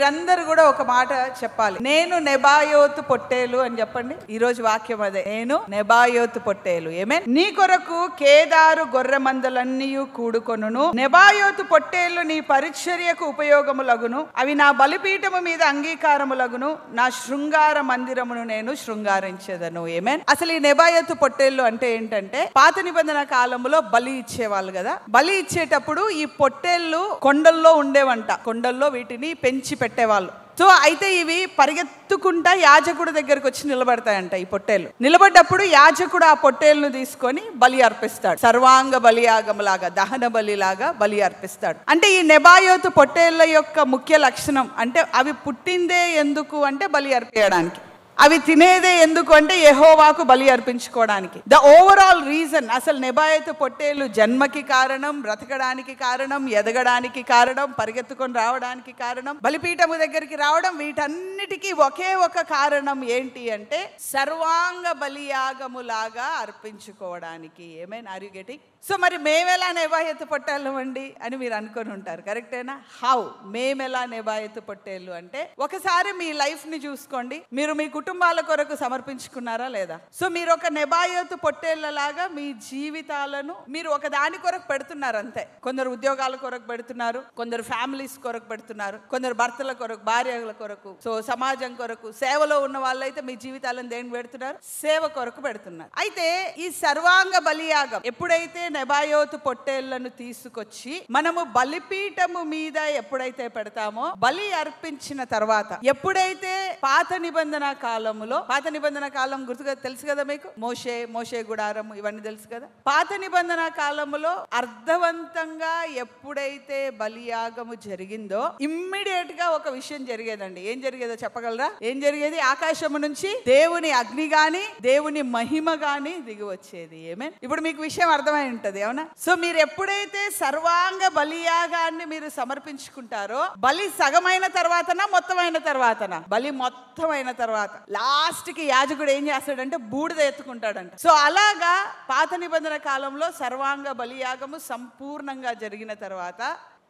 మీరందరూ కూడా ఒక మాట చెప్పాలి, నేను నెబాయోతు పొట్టేలు అని చెప్పండి. ఈ రోజు వాక్యం అదే, నేను నెబాయోతు పొట్టేలు. ఏమేన్? నీ కొరకు కేదారు గొర్రె మందలన్నీ కూడుకొనును, నెబాయోతు పొట్టేలు నీ పరిచర్యకు ఉపయోగములగును, అవి నా బలిపీఠము మీద అంగీకారములగును, నా శృంగార మందిరమును నేను శృంగారించెదను. ఏమేన్? అసలు ఈ నెబాయోతు పొట్టేళ్ళు అంటే ఏంటంటే, పాత నిబంధన కాలంలో బలి ఇచ్చేవాళ్ళు కదా. బలి ఇచ్చేటప్పుడు ఈ పొట్టేళ్ళు కొండల్లో ఉండేవంట, కొండల్లో వీటిని పెంచి పెట్టేవాళ్ళు. సో అయితే ఇవి పరిగెత్తుకుంటా యాజకుడి దగ్గరకు వచ్చి నిలబడతాయంట. ఈ పొట్టేళ్ళు నిలబడ్డప్పుడు యాజకుడు ఆ పొట్టేళ్ళను తీసుకొని బలి అర్పిస్తాడు, సర్వాంగ బలియాగంలాగా, దహన బలిలాగా బలి అర్పిస్తాడు. అంటే ఈ నెబాయోతు పొట్టేళ్ళ యొక్క ముఖ్య లక్షణం అంటే, అవి పుట్టిందే ఎందుకు అంటే బలి అర్పించడానికి, అవి తినేదే ఎందుకు అంటే యెహోవాకు బలి అర్పించుకోవడానికి. ద ఓవరాల్ రీజన్, అసలు నెబాయోతు పొట్టేలు జన్మకి కారణం, బ్రతకడానికి కారణం, ఎదగడానికి కారణం, పరిగెత్తుకొని రావడానికి కారణం, బలిపీఠము దగ్గరికి రావడం, వీటన్నిటికీ ఒకే ఒక కారణం ఏంటి అంటే సర్వాంగ బలియాగములాగా అర్పించుకోవడానికి. ఏమైనా ఆర్ యు గెటింగ్? సో మరి మేమెలా నెబాయోతు పొట్టేళ్ళు అండి అని మీరు అనుకొని ఉంటారు, కరెక్టేనా? హౌ? మేమెలా నెబాయోతు పొట్టేళ్ళు అంటే, ఒకసారి మీ లైఫ్ ని చూసుకోండి, మీరు మీ కుటుంబాల కొరకు సమర్పించుకున్నారా లేదా? సో మీరు ఒక నెబాయోతు పొట్టేళ్లలాగా మీ జీవితాలను మీరు ఒక దాని కొరకు పెడుతున్నారు అంతే. కొందరు ఉద్యోగాల కొరకు పెడుతున్నారు, కొందరు ఫ్యామిలీస్ కొరకు పెడుతున్నారు, కొందరు భర్తల కొరకు, భార్యల కొరకు, సో సమాజం కొరకు. సేవలో ఉన్న వాళ్ళైతే మీ జీవితాలను దేనికి పెడుతున్నారు? సేవ కొరకు పెడుతున్నారు. అయితే ఈ సర్వాంగ బలియాగం ఎప్పుడైతే నెబాయోతు పొట్టేళ్లను తీసుకొచ్చి మనము బలిపీఠము మీద ఎప్పుడైతే పెడతామో, బలి అర్పించిన తర్వాత, ఎప్పుడైతే పాత నిబంధన కాలంలో, పాత నిబంధన కాలం గుర్తుగా తెలుసు కదా మీకు, మోషే గుడారం ఇవన్నీ తెలుసు కదా. పాత నిబంధన కాలంలో అర్థవంతంగా ఎప్పుడైతే బలియాగము జరిగిందో ఇమ్మీడియట్ గా ఒక విషయం జరిగేదండి. ఏం జరిగేదో చెప్పగలరా? ఏం జరిగేది? ఆకాశము నుంచి దేవుని అగ్ని గాని, దేవుని మహిమ గాని దిగి వచ్చేది. ఏమేన్? ఇప్పుడు మీకు విషయం అర్థమై ఉంటది, అవునా? సో మీరు ఎప్పుడైతే సర్వాంగ బలియాగాన్ని మీరు సమర్పించుకుంటారో, బలి సగమైన తర్వాతనా మొత్తమైన తర్వాతనా? బలి మొత్తమైన తర్వాత లాస్ట్ కి యాజకుడు ఏం చేస్తాడంటే బూడిద ఎత్తుకుంటాడంట. సో అలాగా పాత నిబంధన కాలంలో సర్వాంగ బలియాగము సంపూర్ణంగా జరిగిన తర్వాత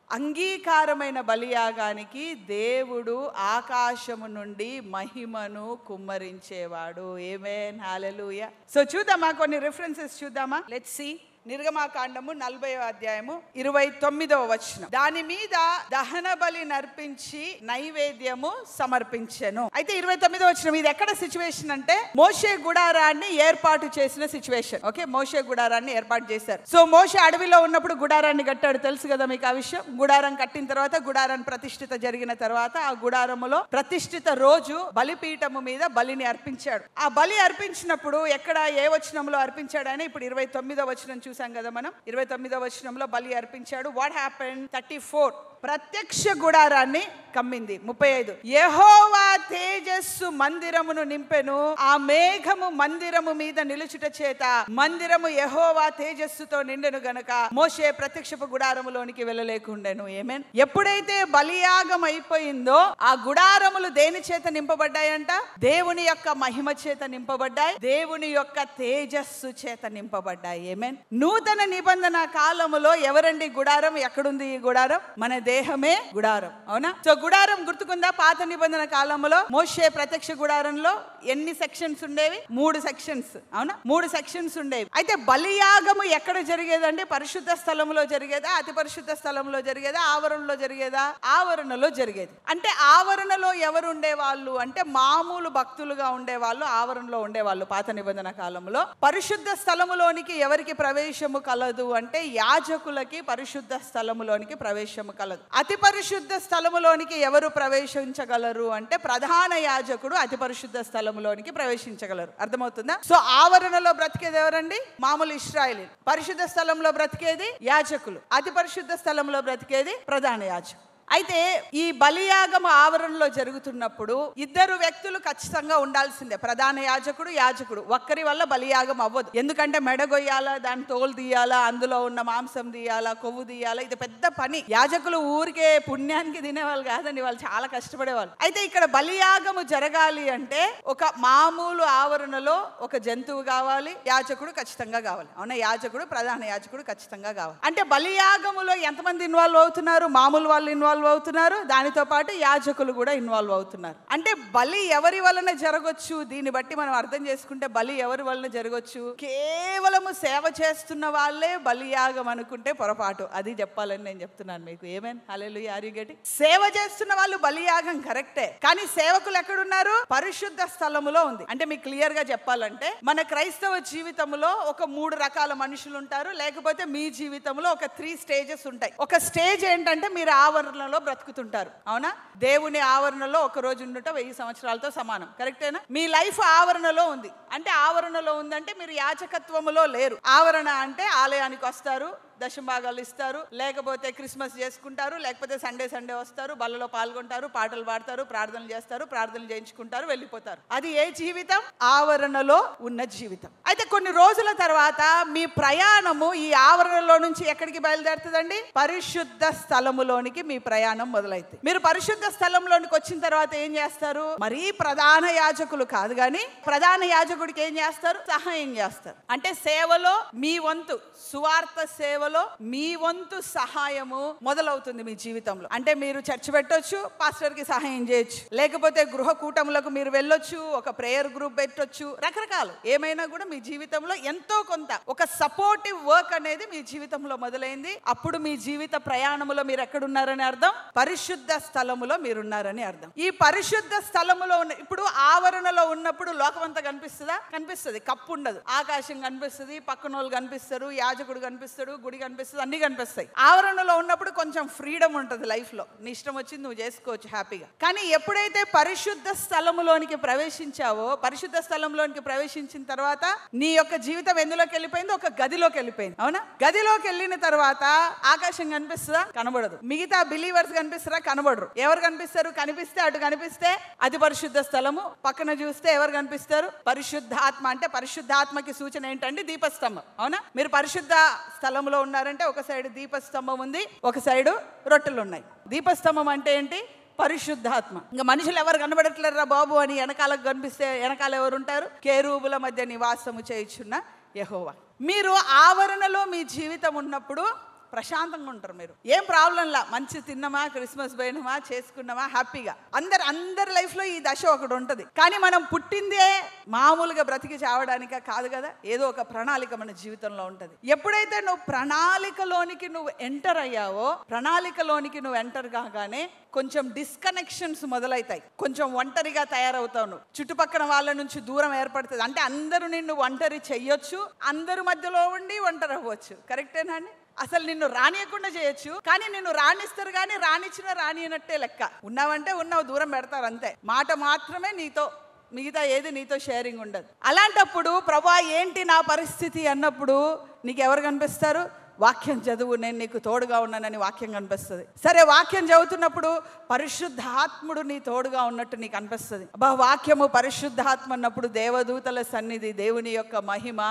అంగీకారమైన బలియాగానికి దేవుడు ఆకాశము నుండి మహిమను కుమ్మరించేవాడు. ఆమేన్, హల్లెలూయా. సో చూద్దామా, కొన్ని రిఫరెన్సెస్ చూద్దామా? Let's see. నిర్గమాకాండము 40వ అధ్యాయము 29వ వచనం. దాని మీద దహన బలి నర్పించి నైవేద్యము సమర్పించెను. అయితే 29వ వచనం, ఇది ఎక్కడ సిచ్యువేషన్ అంటే మోషే గుడారాన్ని ఏర్పాటు చేసిన సిచ్యువేషన్. ఓకే, మోషే గుడారాన్ని ఏర్పాటు చేశారు. సో మోషే అడవిలో ఉన్నప్పుడు గుడారాన్ని కట్టాడు, తెలుసు కదా మీకు ఆ విషయం. గుడారం కట్టిన తర్వాత, గుడారాన్ని ప్రతిష్ఠిత జరిగిన తర్వాత, ఆ గుడారములో ప్రతిష్ఠిత రోజు బలిపీఠము మీద బలిని అర్పించాడు. ఆ బలి అర్పించినప్పుడు ఎక్కడ, ఏ వచనంలో అర్పించాడని ఇప్పుడు 29వ వచనం చూసాం కదా మనం. 29వ వచనంలో బలి అర్పించాడు. What happen? 34 ప్రత్యక్ష గుడారాన్ని కమ్మింది. 35 యెహోవా తేజస్సు మందిరమును నింపెను, ఆ మేఘము మందిరము మీద నిలుచుట చేత మందిరము యెహోవా తేజస్సుతో నిండెను గనుక మోషే ప్రత్యక్షపు గుడారములోనికి వెళ్ళలేకుండెను. ఆమేన్. ఎప్పుడైతే బలియాగం అయిపోయిందో ఆ గుడారములు దేని చేత నింపబడ్డాయంట? దేవుని యొక్క మహిమ చేత నింపబడ్డాయి, దేవుని యొక్క తేజస్సు చేత నింపబడ్డాయి. ఆమేన్. నూతన నిబంధన కాలములో ఎవరండి గుడారం? ఎక్కడుంది ఈ గుడారం? మన దేహమే గుడారం, అవునా? సో గుడారం గుర్తుకుందా? పాత నిబంధన కాలంలో మోషే ప్రత్యక్ష గుడారంలో ఎన్ని సెక్షన్స్ ఉండేవి? 3 సెక్షన్స్, అవునా? 3 సెక్షన్స్ ఉండేవి. అయితే బలియాగము ఎక్కడ జరిగేదండి? పరిశుద్ధ స్థలంలో జరిగేదా, అతి పరిశుద్ధ స్థలంలో జరిగేదా, ఆవరణలో జరిగేదా? ఆవరణలో జరిగేది. అంటే ఆవరణలో ఎవరు ఉండేవాళ్ళు అంటే మామూలు భక్తులుగా ఉండేవాళ్ళు, ఆవరణలో ఉండేవాళ్ళు పాత నిబంధన కాలంలో. పరిశుద్ధ స్థలములోనికి ఎవరికి ప్రవేశము కలదు అంటే యాజకులకి పరిశుద్ధ స్థలములోనికి ప్రవేశము కలదు. అతి పరిశుద్ధ స్థలములోనికి ఎవరు ప్రవేశించగలరు అంటే ప్రధాన యాజకుడు అతి పరిశుద్ధ స్థలములోనికి ప్రవేశించగలరు. అర్థమవుతుందా? సో ఆవరణలో బ్రతికేది ఎవరండి? మామూలు ఇశ్రాయేలీయులు. పరిశుద్ధ స్థలంలో బ్రతికేది యాజకులు, అతి పరిశుద్ధ స్థలంలో బ్రతికేది ప్రధాన యాజకుడు. అయితే ఈ బలియాగం ఆవరణలో జరుగుతున్నప్పుడు ఇద్దరు వ్యక్తులు ఖచ్చితంగా ఉండాల్సిందే, ప్రధాన యాజకుడు, యాజకుడు. ఒక్కరి వల్ల బలియాగం అవ్వదు. ఎందుకంటే మెడగొయ్యాలా, దాని తోలు తీయాలా, అందులో ఉన్న మాంసం తీయాలా, కొవ్వు తీయాలా, ఇది పెద్ద పని. యాజకులు ఊరికే పుణ్యానికి తినేవాళ్ళు కాదండి, వాళ్ళు చాలా కష్టపడేవాళ్ళు. అయితే ఇక్కడ బలియాగము జరగాలి అంటే ఒక మామూలు ఆవరణలో ఒక జంతువు కావాలి, యాజకుడు ఖచ్చితంగా కావాలి, అవునా? యాజకుడు, ప్రధాన యాజకుడు ఖచ్చితంగా కావాలి. అంటే బలియాగములో ఎంతమంది ఇన్వాల్వ్ అవుతున్నారు? మామూలు వాళ్ళు ఇన్వాల్వ్ ఇన్వాల్వ్ అవుతున్నారు, దానితో పాటు యాజకులు కూడా ఇన్వాల్వ్ అవుతున్నారు. అంటే బలి ఎవరి వలన జరగొచ్చు, దీన్ని బట్టి మనం అర్థం చేసుకుంటే బలి ఎవరి వలన జరగొచ్చు, కేవలము సేవ చేస్తున్న వాళ్ళే బలియాగం అనుకుంటే పొరపాటు. అది చెప్పాలని నేను చెప్తున్నాను మీకు. Amen hallelujah, are you getting? సేవ చేస్తున్న వాళ్ళు బలియాగం కరెక్టే, కానీ సేవకులు ఎక్కడున్నారు? పరిశుద్ధ స్థలములో ఉంది. అంటే మీకు క్లియర్ గా చెప్పాలంటే మన క్రైస్తవ జీవితంలో ఒక 3 రకాల మనుషులు ఉంటారు, లేకపోతే మీ జీవితంలో ఒక 3 స్టేజెస్ ఉంటాయి. ఒక స్టేజ్ ఏంటంటే మీరు ఆవరణలో బ్రతుకుతుంటారు, అవునా? దేవుని ఆవరణలో ఒక రోజు ఉండుట 1000 సంవత్సరాలతో సమానం. కరెక్టేనా? మీ లైఫ్ ఆవరణలో ఉంది. అంటే ఆవరణలో ఉందంటే మీరు యాజకత్వములో లేరు. ఆవరణ అంటే ఆలయానికి వస్తారు, దశంభాగాలు ఇస్తారు, లేకపోతే క్రిస్మస్ చేసుకుంటారు, లేకపోతే సండే వస్తారు, బల్లలో పాల్గొంటారు, పాటలు పాడతారు, ప్రార్థనలు చేస్తారు, ప్రార్థనలు చేయించుకుంటారు, వెళ్ళిపోతారు. అది ఏ జీవితం? ఆవరణలో ఉన్న జీవితం. అయితే కొన్ని రోజుల తర్వాత మీ ప్రయాణము ఈ ఆవరణలో నుంచి ఎక్కడికి బయలుదేరుతుందండి? పరిశుద్ధ స్థలములోనికి మీ ప్రయాణం మొదలైతే మీరు పరిశుద్ధ స్థలంలోనికి వచ్చిన తర్వాత ఏం చేస్తారు? మరీ ప్రధాన యాజకులు కాదు, కానీ ప్రధాన యాజకుడికి ఏం చేస్తారు? సహాయం చేస్తారు. అంటే సేవలో మీ వంతు, సువార్త సేవలో మీ వంతు సహాయము మొదలవుతుంది మీ జీవితంలో. అంటే మీరు చర్చ్ పెట్టొచ్చు, పాస్టర్ కి సహాయం చేయొచ్చు, లేకపోతే గృహ కూటములకు మీరు వెళ్ళొచ్చు, ఒక ప్రేయర్ గ్రూప్ పెట్టొచ్చు, రకరకాలు ఏమైనా కూడా మీ జీవితంలో ఎంతో కొంత ఒక సపోర్టివ్ వర్క్ అనేది మీ జీవితంలో మొదలైంది. అప్పుడు మీ జీవిత ప్రయాణములో మీరు ఎక్కడున్నారని అర్థం? పరిశుద్ధ స్థలములో మీరున్నారని అర్థం. ఈ పరిశుద్ధ స్థలములో ఉన్న ఇప్పుడు ఆవరణలో ఉన్నప్పుడు లోకం అంతా కనిపిస్తుందా? కనిపిస్తుంది. కప్పు ఉండదు, ఆకాశం కనిపిస్తుంది, పక్కన వాళ్ళు కనిపిస్తారు, యాజకుడు కనిపిస్తాడు, గుడి కనిపిస్తుంది, అన్ని కనిపిస్తాయి. ఆవరణలో ఉన్నప్పుడు కొంచెం ఫ్రీడమ్ ఉంటుంది లైఫ్ లో, నీ ఇష్టం వచ్చింది నువ్వు చేసుకోవచ్చు హ్యాపీగా. కానీ ఎప్పుడైతే పరిశుద్ధ స్థలములోనికి ప్రవేశించావో, పరిశుద్ధ స్థలంలోనికి ప్రవేశించిన తర్వాత నీ యొక్క జీవితం ఎందులోకి వెళ్ళిపోయింది? ఒక గదిలోకి వెళ్ళిపోయింది, అవునా? గదిలోకి వెళ్ళిన తర్వాత ఆకాశం కనిపిస్తుందా? కనబడదు. మిగతా బిలీవర్స్ కనిపిస్తారా? కనబడరు. ఎవరు కనిపిస్తారు? కనిపిస్తే అటు కనిపిస్తే అది పరిశుద్ధ స్థలము, పక్కన చూస్తే ఎవరు కనిపిస్తారు? పరిశుద్ధాత్మ. అంటే పరిశుద్ధాత్మకి సూచన ఏంటంటే దీపస్తంభం, అవునా? మీరు పరిశుద్ధ స్థలంలో ఉన్నారంటే ఒక సైడ్ దీపస్తంభం ఉంది, ఒక సైడ్ రొట్టెలు ఉన్నాయి. దీపస్తంభం అంటే ఏంటి? పరిశుద్ధాత్మ. ఇంకా మనుషులు ఎవరు కనబడట్లేరా బాబు అని వెనకాలకు కనిపిస్తే వెనకాల ఎవరు ఉంటారు? కేరూబుల మధ్య నివాసము చేయుచున్న యెహోవా. మీరు ఆవరణలో మీ జీవితం ఉన్నప్పుడు ప్రశాంతంగా ఉంటారు. మీరు ఏం ప్రాబ్లంలా, మంచి తిన్నామా, క్రిస్మస్ పోయినామా, చేసుకున్నామా, హ్యాపీగా. అందరి లైఫ్లో ఈ దశ ఒకటి ఉంటుంది. కానీ మనం పుట్టిందే మామూలుగా బ్రతికి చావడానిక కాదు కదా, ఏదో ఒక ప్రణాళిక మన జీవితంలో ఉంటుంది. ఎప్పుడైతే నువ్వు ప్రణాళికలోనికి ఎంటర్ అయ్యావో, ప్రణాళికలోనికి ఎంటర్ కాగానే కొంచెం డిస్కనెక్షన్స్ మొదలవుతాయి, కొంచెం ఒంటరిగా తయారవుతావు, నువ్వు చుట్టుపక్కల వాళ్ళ నుంచి దూరం ఏర్పడుతుంది. అంటే అందరూ నిన్ను ఒంటరి చెయ్యొచ్చు, అందరి మధ్యలో ఉండి ఒంటరి అవ్వచ్చు. కరెక్టేనా అండి? అసలు నిన్ను రానియకుండా చేయొచ్చు, కానీ నిన్ను రాణిస్తారు, కానీ రానియనట్టే లెక్క. ఉన్నావంటే ఉన్నావు, దూరం పెడతారు అంతే. మాట మాత్రమే నీతో, మిగతా ఏది నీతో షేరింగ్ ఉండదు. అలాంటప్పుడు ప్రభా ఏంటి నా పరిస్థితి అన్నప్పుడు నీకు ఎవరు కనిపిస్తారు? వాక్యం చదువు, నేను నీకు తోడుగా ఉన్నానని వాక్యం కనిపిస్తుంది. సరే, వాక్యం చదువుతున్నప్పుడు పరిశుద్ధాత్ముడు నీ తోడుగా ఉన్నట్టు నీకు అనిపిస్తుంది. వాక్యము పరిశుద్ధాత్మ అన్నప్పుడు దేవదూతల సన్నిధి, దేవుని యొక్క మహిమ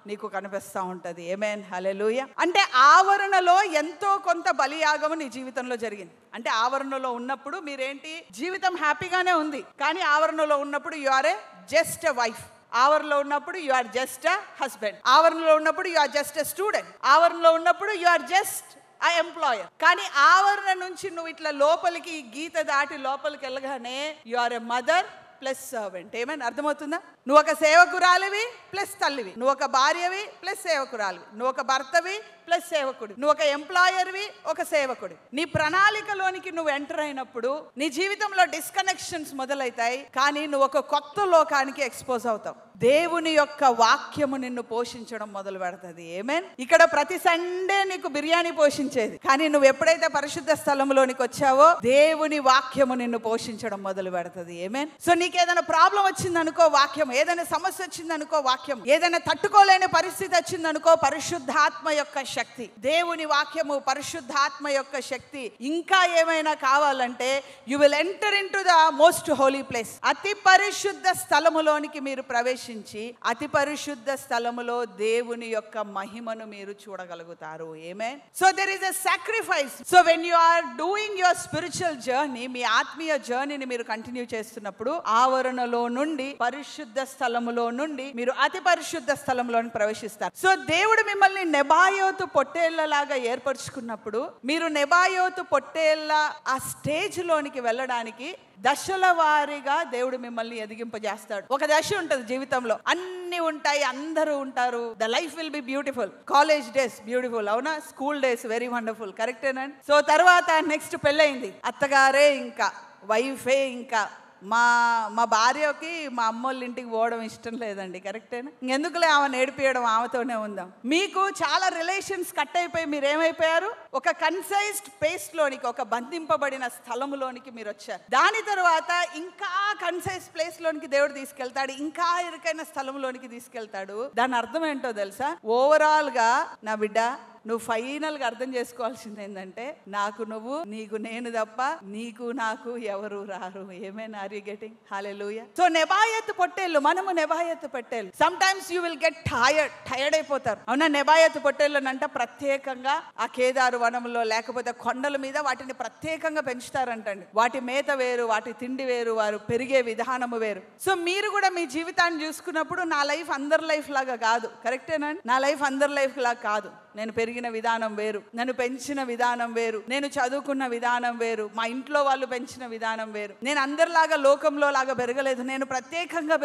నీకు కనిపిస్తూ ఉంటుంది. ఆమేన్, హల్లెలూయా. అంటే ఆవరణలో ఎంతో కొంత బలియాగము నీ జీవితంలో జరిగింది. అంటే ఆవరణలో ఉన్నప్పుడు మీరేంటి, జీవితం హ్యాపీగానే ఉంది, కానీ ఆవరణలో ఉన్నప్పుడు you are a just a wife. ఆవరణలో ఉన్నప్పుడు you are just a husband. ఆవరణలో ఉన్నప్పుడు you are just a student. ఆవరణలో ఉన్నప్పుడు you are just a employer. కానీ ఆవరణ నుంచి నువ్వు ఇట్లా లోపలికి గీత దాటి లోపలికి వెళ్ళగానే you are a mother plus servant. ఏమైనా అర్థమవుతుందా? నువ్వు ఒక సేవకురాలివి ప్లస్ తల్లివి, నువ్వు ఒక భార్యవి ప్లస్ సేవకురాలివి, నువ్వు ఒక భర్తవి ప్లస్ సేవకుడు, నువ్వు ఒక ఎంప్లాయర్వి, ఒక సేవకుడు. నీ ప్రణాళికలోనికి నువ్వు ఎంటర్ అయినప్పుడు నీ జీవితంలో డిస్కనెక్షన్స్ మొదలవుతాయి, కానీ నువ్వు ఒక కొత్త లోకానికి ఎక్స్పోజ్ అవుతావు. దేవుని యొక్క వాక్యము నిన్ను పోషించడం మొదలు పెడుతుంది. ఆమేన్. ఇక్కడ ప్రతి సండే నీకు బిర్యానీ పోషించేది, కానీ నువ్వు ఎప్పుడైతే పరిశుద్ధ స్థలంలోనికి వచ్చావో దేవుని వాక్యము నిన్ను పోషించడం మొదలు పెడుతుంది. ఆమేన్. సో నీకు ఏదైనా ప్రాబ్లం వచ్చిందనుకో వాక్యం, ఏదైనా సమస్య వచ్చిందనుకో వాక్యం, ఏదైనా తట్టుకోలేని పరిస్థితి వచ్చిందనుకో పరిశుద్ధాత్మ యొక్క శక్తి, దేవుని వాక్యము, పరిశుద్ధాత్మ యొక్క శక్తి. ఇంకా ఏమైనా కావాలంటే you will enter in to the most holy place. అతి పరిశుద్ధ స్థలములోనికి మీరు ప్రవేశించి ప్రవేశించి అతి పరిశుద్ధ స్థలములో దేవుని యొక్క మహిమను మీరు చూడగలుగుతారు. ఆమేన్. So there is a sacrifice. So when you are doing your spiritual journey, మీ ఆత్మీయ జర్నీని మీరు కంటిన్యూ చేస్తున్నప్పుడు ఆవరణలో నుండి, పరిశుద్ధ స్థలములో నుండి మీరు అతి పరిశుద్ధ స్థలంలోని ప్రవేశిస్తారు. సో దేవుడు మిమ్మల్ని నెబాయోతు పొట్టేళ్లలాగా ఏర్పరచుకున్నప్పుడు మీరు నెబాయోతు పొట్టేళ్ల ఆ స్టేజ్ లోనికి వెళ్ళడానికి దశల వారీగా దేవుడు మిమ్మల్ని ఎదిగింపజేస్తాడు. ఒక దశ ఉంటుంది జీవితంలో, అన్ని ఉంటాయి, అందరూ ఉంటారు. The life will be beautiful. College days beautiful, అవునా? స్కూల్ డేస్ వెరీ వండర్ఫుల్, కరెక్టేనండి. సో తర్వాత నెక్స్ట్ పెళ్ళయింది, అత్తగారే ఇంకా, వైఫే ఇంకా. మా భార్యకి మా అమ్మోళ్ళ ఇంటికి పోవడం ఇష్టం లేదండి, కరెక్టేనా? ఇంకెందుకులే ఆమె నేర్పియడం, ఆమెతోనే ఉందాం. మీకు చాలా రిలేషన్స్ కట్ అయిపోయి మీరు ఏమైపోయారు? ఒక కన్సైజ్డ్ పేస్ట్ లోనికి, ఒక బంధింపబడిన స్థలములోనికి మీరు వచ్చారు. దాని తర్వాత ఇంకా కన్సైజ్ ప్లేస్ లోనికి దేవుడు తీసుకెళ్తాడు, ఇంకా ఇరుకైన స్థలంలోనికి తీసుకెళ్తాడు. దాని అర్థం ఏంటో తెలుసా? ఓవరాల్ గా నా బిడ్డ, నువ్వు ఫైనల్ గా అర్థం చేసుకోవాల్సింది ఏంటంటే, నాకు నువ్వు, నీకు నేను తప్ప నీకు నాకు ఎవరు రారు. ఏమైనా ఆర్ యు గెటింగ్? హల్లెలూయా. సో నెబాయోతు పొట్టేళ్ళు, మనము నెబాయోతు పొట్టేళ్ళు. Sometimes you will get tired అయిపోతారు, అవునా? నెబాయోతు పొట్టేళ్ళనంట ప్రత్యేకంగా ఆ కేదారు వనంలో లేకపోతే కొండల మీద వాటిని ప్రత్యేకంగా పెంచుతారంటండి. వాటి మేత వేరు, వాటి తిండి వేరు, వారు పెరిగే విధానము వేరు. సో మీరు కూడా మీ జీవితాన్ని చూసుకున్నప్పుడు, నా లైఫ్ అందరి లైఫ్ లాగా కాదు, కరెక్టేనండి? నా లైఫ్ అందరి లైఫ్ లాగా కాదు. నేను పెరిగిన విధానం వేరు, నన్ను పెంచిన విధానం వేరు, నేను చదువుకున్న విధానం వేరు, మా ఇంట్లో వాళ్ళు పెంచిన విధానం వేరు. నేను అందరిలాగా లోకంలో లాగా పెరగలేదు, నేను ప్రత్యేకంగా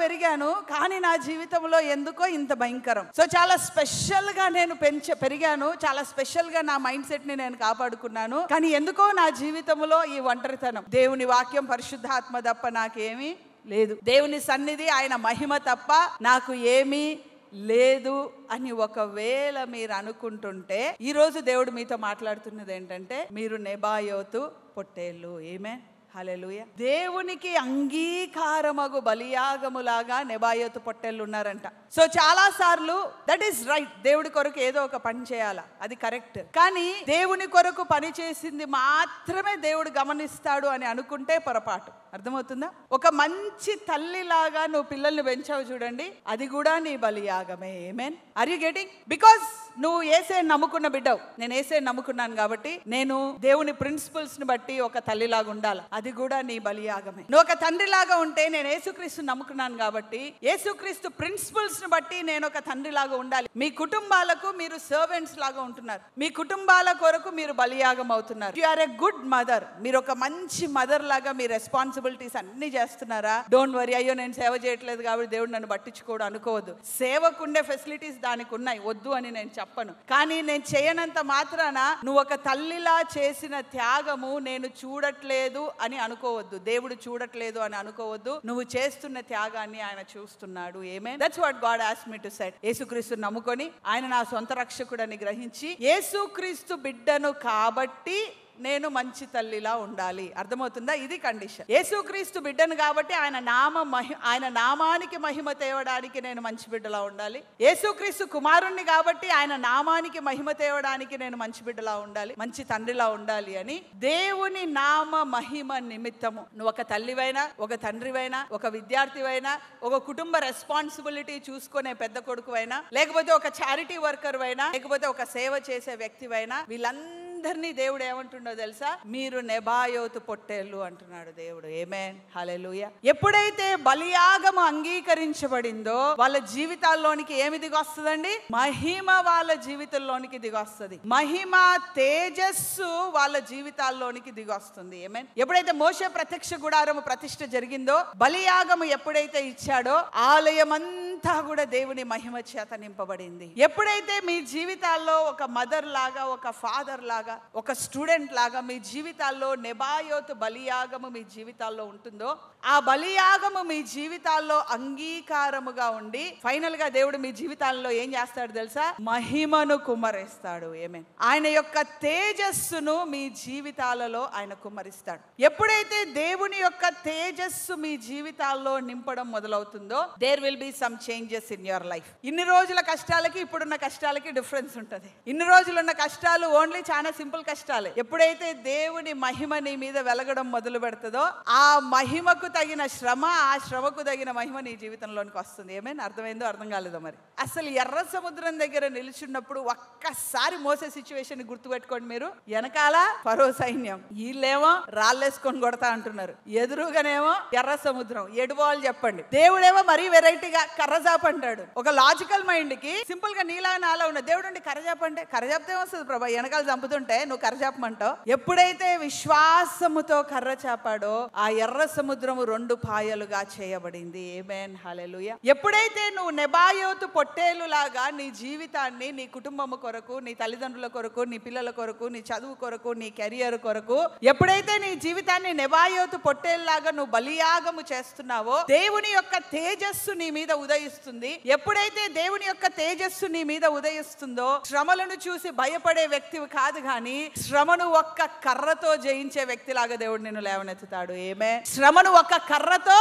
పెరిగాను. కానీ నా జీవితంలో ఎందుకో ఇంత భయంకరం. సో చాలా స్పెషల్ గా నేను పెరిగాను, చాలా స్పెషల్ గా నా మైండ్ సెట్ ని నేను కాపాడుకున్నాను. కానీ ఎందుకో నా జీవితంలో ఈ ఒంటరితనం, దేవుని వాక్యం, పరిశుద్ధాత్మ తప్ప నాకేమీ లేదు, దేవుని సన్నిధి, ఆయన మహిమ తప్ప నాకు ఏమీ లేదు అని ఒకవేళ మీరు అనుకుంటుంటే, ఈరోజు దేవుడు మీతో మాట్లాడుతున్నది ఏంటంటే, మీరు నెబాయోతు పొట్టేళ్ళు. ఆమేన్. హల్లెలూయా. దేవునికి అంగీకారమగు బలియాగములాగా నెబాయోతు పొట్టేళ్ళు ఉన్నారంట. సో చాలా సార్లు దట్ ఈస్ రైట్, దేవుడి కొరకు ఏదో ఒక పని చేయాలా, అది కరెక్ట్. కానీ దేవుని కొరకు పని చేసింది మాత్రమే దేవుడు గమనిస్తాడు అని అనుకుంటే పొరపాటు. అర్థమవుతుందా? ఒక మంచి తల్లిలాగా నువ్వు పిల్లల్ని పెంచావు చూడండి, అది కూడా నీ బలియాగమే. ఆమేన్. Are you getting? బికాస్ నువ్వు యేసేని నమ్ముకున్న బిడ్డవు. నేను యేసేని నమ్ముకున్నాను కాబట్టి నేను దేవుని ప్రిన్సిపల్స్ ని బట్టి ఒక తల్లిలాగా ఉండాలి, అది కూడా నీ బలియాగమే. నువ్వు ఒక తండ్రిలాగా ఉంటే, నేను యేసుక్రీస్తుని నమ్ముకున్నాను కాబట్టి యేసుక్రీస్తు ప్రిన్సిపల్స్ ని బట్టి నేను ఒక తండ్రిలాగా ఉండాలి. మీ కుటుంబాలకు మీరు సర్వెంట్స్ లాగా ఉంటున్నారు, మీ కుటుంబాల కొరకు మీరు బలియాగం అవుతున్నారు. You are a good mother. మీరు ఒక మంచి మదర్ లాగా మీ రెస్పాన్సిబిలిటీస్ అన్ని చేస్తున్నారా? డోంట్ వరీ, అయ్యో నేను సేవ చేయట్లేదు కాబట్టి దేవుడు నన్ను పట్టించుకోవడం అనుకోవద్దు. సేవకుండే ఫెసిలిటీస్ దానికి ఉన్నాయి, వద్దు అని నేను చెప్పను. కానీ నేను చేయనంత మాత్రాన నువ్వు ఒక తల్లిలా చేసిన త్యాగము నేను చూడట్లేదు అని అనుకోవద్దు, దేవుడు చూడట్లేదు అని అనుకోవద్దు. నువ్వు చేస్తున్న త్యాగాన్ని ఆయన చూస్తున్నాడు. ఆమేన్. That's what God asked me to set. యేసుక్రీస్తు నమ్ముకొని ఆయన నా సొంత రక్షకుడని గ్రహించి, యేసుక్రీస్తు బిడ్డను కాబట్టి నేను మంచి తల్లిలా ఉండాలి. అర్థమవుతుందా? ఇది కండిషన్. యేసుక్రీస్తు బిడ్డను కాబట్టి ఆయన నామానికి మహిమ తేవడానికి నేను మంచి బిడ్డలా ఉండాలి. యేసుక్రీస్తు కుమారుణ్ణి కాబట్టి ఆయన నామానికి మహిమ తేవడానికి నేను మంచి బిడ్డలా ఉండాలి, మంచి తండ్రిలా ఉండాలి అని దేవుని నామ మహిమ నిమిత్తము నువ్వు ఒక తల్లివైనా, ఒక తండ్రివైనా, ఒక విద్యార్థివైనా, ఒక కుటుంబ రెస్పాన్సిబిలిటీ చూసుకునే పెద్ద కొడుకువైనా, లేకపోతే ఒక చారిటీ వర్కర్ అయినా, లేకపోతే ఒక సేవ చేసే వ్యక్తివైనా, వీళ్ళందరినీ దేవుడు ఏమంటుండో తెలుసా? మీరు నెబాయోతు పొట్టేళ్ళు అంటున్నాడు దేవుడు. ఆమేన్. హల్లెలూయా. ఎప్పుడైతే బలియాగము అంగీకరించబడిందో వాళ్ళ జీవితాల్లోనికి ఏమి దిగొస్తుందండి? మహిమ వాళ్ళ జీవితంలోనికి దిగొస్తుంది. మహిమ తేజస్సు వాళ్ళ జీవితాల్లోనికి దిగొస్తుంది. ఆమేన్. ఎప్పుడైతే మోషే ప్రత్యక్ష గుడారము ప్రతిష్ఠ జరిగిందో, బలియాగము ఎప్పుడైతే ఇచ్చాడో, ఆలయమంతా కూడా దేవుని మహిమ చేత నింపబడింది. ఎప్పుడైతే మీ జీవితాల్లో ఒక మదర్ లాగా, ఒక ఫాదర్ లాగా, ఒక స్టూడెంట్ లాగా మీ జీవితాల్లో నెబాయోతు బలియాగము మీ జీవితాల్లో ఉంటుందో, ఆ బలియాగము మీ జీవితాల్లో అంగీకారముగా ఉండి ఫైనల్ గా దేవుడు మీ జీవితాల్లో ఏం చేస్తాడు తెలుసా? మహిమను కుమ్మరిస్తాడు. ఆమేన్. ఆయన యొక్క తేజస్సును మీ జీవితాలలో ఆయన కుమ్మరిస్తాడు. ఎప్పుడైతే దేవుని యొక్క తేజస్సు మీ జీవితాల్లో నింపడం మొదలవుతుందో, there will be some changes in your life. ఇన్ని రోజుల కష్టాలకి ఇప్పుడున్న కష్టాలకి డిఫరెన్స్ ఉంటుంది. ఇన్ని రోజులు ఉన్న కష్టాలు ఓన్లీ చాలా సింపుల్ కష్టాలే. ఎప్పుడైతే దేవుని మహిమ నీ మీద వెలగడం మొదలు పెడుతుందో ఆ మహిమకు తగిన శ్రమ, ఆ శ్రమకు తగిన మహిమ నీ జీవితంలోనికి వస్తుంది. ఏమైనా అర్థమైందో అర్థం కాలేదో మరి. అసలు ఎర్ర సముద్రం దగ్గర నిలుచున్నప్పుడు ఒక్కసారి మోసే సిచ్యువేషన్ గుర్తుపెట్టుకోండి మీరు. వెనకాల ఫరో సైన్యం, వీళ్ళేమో రాళ్ళేసుకొని కొడతా అంటున్నారు, ఎదురుగానేమో ఎర్ర సముద్రం. ఎడుకోవాలి చెప్పండి. దేవుడేమో మరీ వెరైటీగా కర్రజాప్ అంటాడు. ఒక లాజికల్ మైండ్ కి సింపుల్ గా నీలా నాలా ఉన్న దేవుడు ఉండి కర్రజాప్ అంటే కర్రజాప్తే వస్తుంది ప్రభా, వెనకాల చంపుతుంటే నువ్వు కర్రజాపమంటావు. ఎప్పుడైతే విశ్వాసముతో కర్ర చాపాడో ఆ ఎర్ర సముద్రము 2 పాయలుగా చేయబడింది. ఆమేన్, హల్లెలూయా. ఎప్పుడైతే నువ్వు నెబాయోతు పొట్టేలు లాగా నీ జీవితాన్ని, నీ కుటుంబము కొరకు, నీ తల్లిదండ్రుల కొరకు, నీ పిల్లల కొరకు, నీ చదువు కొరకు, నీ కెరియర్ కొరకు ఎప్పుడైతే నీ జీవితాన్ని నెబాయోతు పొట్టేలు లాగా నువ్వు బలియాగము చేస్తున్నావో దేవుని యొక్క తేజస్సు నీ మీద ఉదయిస్తుంది. ఎప్పుడైతే దేవుని యొక్క తేజస్సు నీ మీద ఉదయిస్తుందో శ్రమలను చూసి భయపడే వ్యక్తివి కాదు, కానీ శ్రమను ఒక్క కర్రతో జయించే వ్యక్తిలాగా దేవుడు నిన్ను లేవనెత్తుతాడు. ఏమే శ్రమను ఒక్క కర్రతో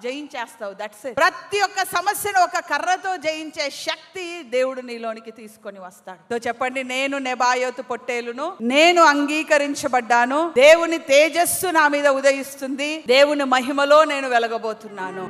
జయించేస్తావు. That's it. ప్రతి ఒక్క సమస్యను ఒక కర్రతో జయించే శక్తి దేవుడు నీలోనికి తీసుకొని వస్తాడు. సో చెప్పండి, నేను నెబాయోతు పొట్టేలును, నేను అంగీకరించబడ్డాను, దేవుని తేజస్సు నా మీద ఉదయిస్తుంది, దేవుని మహిమలో నేను వెలగబోతున్నాను.